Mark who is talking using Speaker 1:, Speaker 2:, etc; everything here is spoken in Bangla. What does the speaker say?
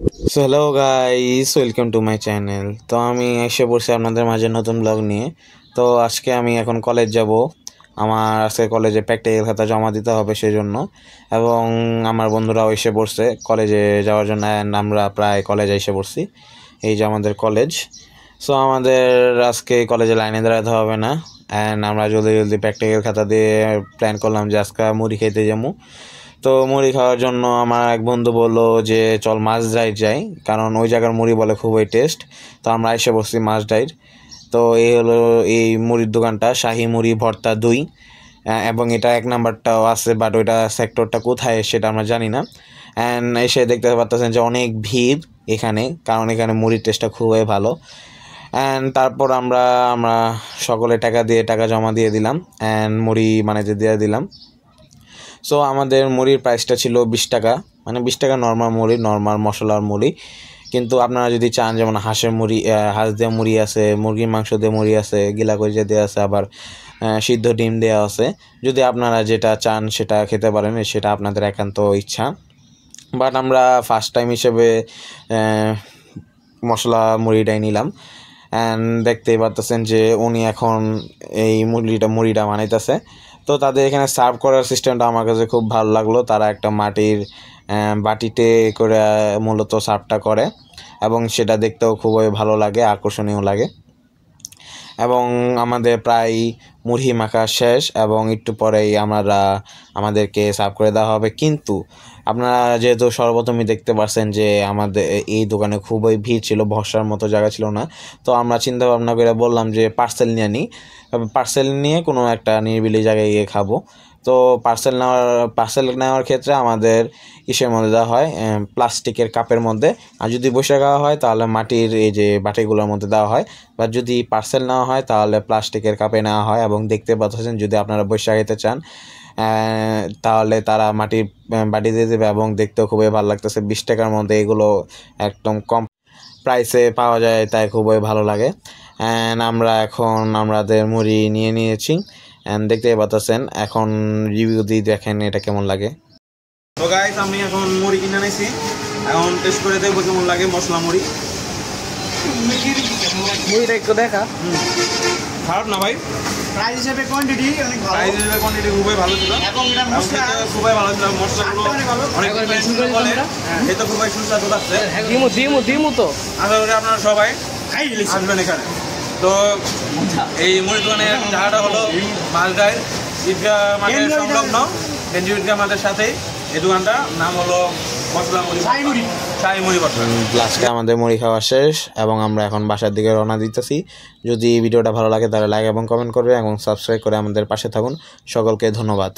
Speaker 1: So hello guys, welcome to my channel. তো আমি এসে পড়ছি আপনাদের মাঝে নতুন ব্লগ নিয়ে। তো আজকে আমি এখন কলেজ যাব। আমার আজকে কলেজে প্র্যাকটিক্যাল খাতা জমা দিতে হবে সেজন্য, এবং আমার বন্ধুরাও এসে পড়ছে কলেজে যাওয়ার জন্য। অ্যান্ড আমরা প্রায় কলেজে এসে পড়ছি। এই যে আমাদের কলেজ। সো আমাদের আজকে কলেজে লাইনে দাঁড়াতে হবে না। অ্যান্ড আমরা জলদি জলদি প্র্যাকটিক্যাল খাতা দিয়ে প্ল্যান করলাম যে আজকে মুড়ি খেতে যাবো। তো মুড়ি খাওয়ার জন্য আমার এক বন্ধু বললো যে চল মাঝরাইড যাই, কারণ ওই জায়গার মুড়ি বলে খুবই টেস্ট। তো আমরা এসে বসছি মাঝরাইড। তো এই হলো এই মুড়ির দোকানটা, শাহী মুড়ি ভর্তা দই। এবং এটা এক নাম্বারটাও আছে, বাট ওইটা সেক্টরটা কোথায় সেটা আমরা জানি না। অ্যান্ড এসে দেখতে পাচ্ছেন যে অনেক ভিড় এখানে, কারণ এখানে মুড়ির টেস্টটা খুবই ভালো। অ্যান্ড তারপর আমরা সকলে টাকা জমা দিয়ে দিলাম, অ্যান্ড মুড়ি বানাইতে দিয়ে দিলাম। সো আমাদের মুড়ির প্রাইসটা ছিল 20 টাকা, মানে 20 টাকা নর্মাল মুড়ি, নর্মাল মশলার মুড়ি। কিন্তু আপনারা যদি চান, যেমন হাঁসের মুড়ি, হাঁস দিয়ে মুড়ি আছে, মুরগির মাংস দিয়ে মুড়ি আছে, গিলা কলিজা দেওয়া আছে, আবার সিদ্ধ ডিম দেওয়া আছে। যদি আপনারা যেটা চান সেটা খেতে পারেন, সেটা আপনাদের একান্ত ইচ্ছা। বাট আমরা ফার্স্ট টাইম হিসেবে মশলা মুড়িটাই নিলাম। অ্যান্ড দেখতেই পারতেছেন যে উনি এখন এই মুড়িটা বানাইতেছে। তো তাদের এখানে সার্ভ করার সিস্টেমটা আমার কাছে খুব ভালো লাগলো। তারা একটা মাটির বাটিতে করে মূলত সার্ভটা করে, এবং সেটা দেখতেও খুবই ভালো লাগে, আকর্ষণীয় লাগে। এবং আমাদের প্রায় মুড়ি মাখা শেষ, এবং একটু পরেই আমাদেরকে সার্ভ করে দেওয়া হবে। কিন্তু আপনারা যেহেতু সর্বপ্রথমই দেখতে পাচ্ছেন যে আমাদের এই দোকানে খুবই ভিড় ছিল, বসার মতো জায়গা ছিল না। তো আমরা চিন্তা ভাবনা করে বললাম যে পার্সেল নিয়ে কোনো একটা নিরিবিলি জায়গায় গিয়ে খাবো। তো পার্সেল নেওয়ার ক্ষেত্রে আমাদের ইসের মধ্যে দেওয়া হয়, প্লাস্টিকের কাপের মধ্যে। আর যদি বসে খাওয়া হয় তাহলে মাটির এই যে বাটিগুলোর মধ্যে দেওয়া হয়। বা যদি পার্সেল নেওয়া হয় তাহলে প্লাস্টিকের কাপে নেওয়া হয়। এবং দেখতে পাচ্ছেন, যদি আপনারা বসে খেতে চান তাহলে তারা মাটির বাটি দিয়ে দেবে, এবং দেখতেও খুবই ভালো লাগতেছে। 20 টাকার মধ্যে এগুলো একদম কম প্রাইসে পাওয়া যায়, তাই খুবই ভালো লাগে। অ্যান্ড আমরা এখন আমাদের মুড়ি নিয়ে নিয়েছি, অ্যান্ড দেখতেই পাচ্ছেন। এখন রিভিউ দিয়ে দেখেন এটা কেমন লাগে।
Speaker 2: তো গাইস, আমি এখন মুড়ি কিনে নিয়েছি, এখন টেস্ট করে দেখবো কেমন লাগে মশলা মুড়ি।
Speaker 3: মুড়িটা একটু দেখা।
Speaker 2: খারাপ না ভাই,
Speaker 3: প্রাইস হিসেবে কোয়ান্টিটি অনেক ভালো।
Speaker 2: প্রাইস হিসেবে কোয়ান্টিটি খুবই ভালো ছিল,
Speaker 3: এবং এটা মশলা
Speaker 2: খুবই ভালো ছিল। মশলাগুলো অনেক বলে খেতে খুবই সুস্বাদু লাগছে।
Speaker 3: দিমু তো
Speaker 2: আশা করি আপনারা সবাই আসবেন এখানে। তো এই মুড়ি দোকানের জায়গাটা হলো মালদায় ঈদগাহ মাঠের সংলগ্ন, কেন্দ্রীয় ঈদগাহ মাঠের সাথেই এই দোকানটা। নাম হলো মশলা মুড়ি, শাহী মুড়ি ভর্তা।
Speaker 1: লাস্টে আমাদের মুড়ি খাওয়া শেষ, এবং আমরা এখন বাসার দিকে রওনা দিতেছি। যদি ভিডিওটা ভালো লাগে তাহলে লাইক এবং কমেন্ট করবে, এবং সাবস্ক্রাইব করে আমাদের পাশে থাকুন। সকলকে ধন্যবাদ।